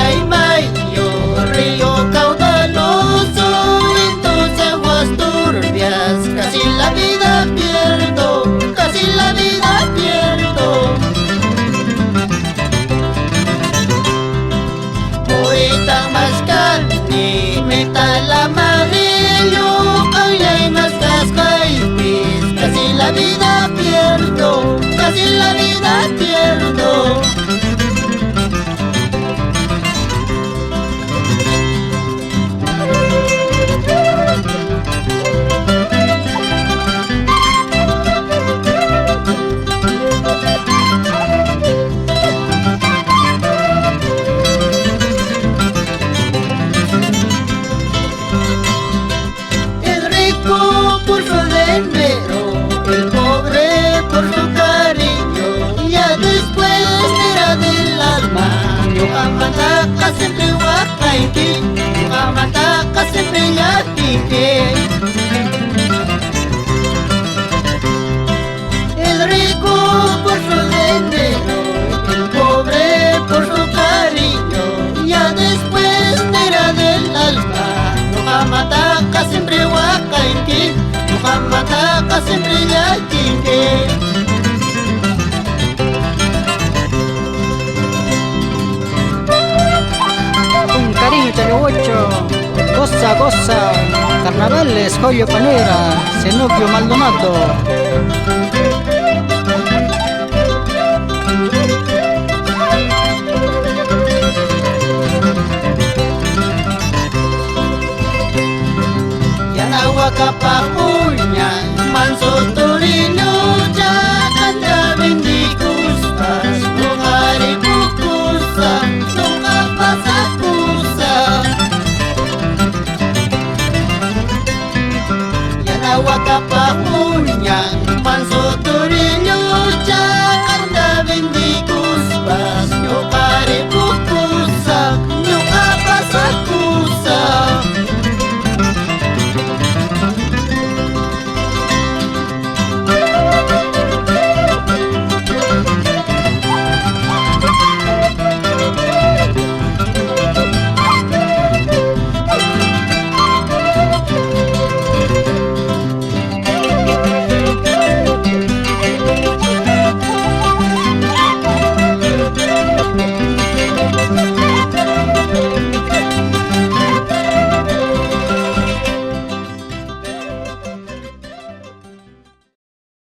hay mayo, río caudaloso, en tus aguas turbias casi la vida pierdo, casi la vida pierdo. Poeta Mascate, metal amarillo, hoy hay más cascaipis, casi la vida pierdo, casi la vida pierdo. Por su dinero, el pobre por su cariño, ya después mira del alma. Yohamantaka siempre wakaiti, Yohamantaka siempre yatike. El rico por su dinero, el pobre por su cariño, ya después mira del alma. Yohamantaka siempre wakaiti, Yohamantaka siempre yatike. Con cariño Chalehuacho, goza, goza, carnavales, Joyo Panera, Zenobio Maldonado.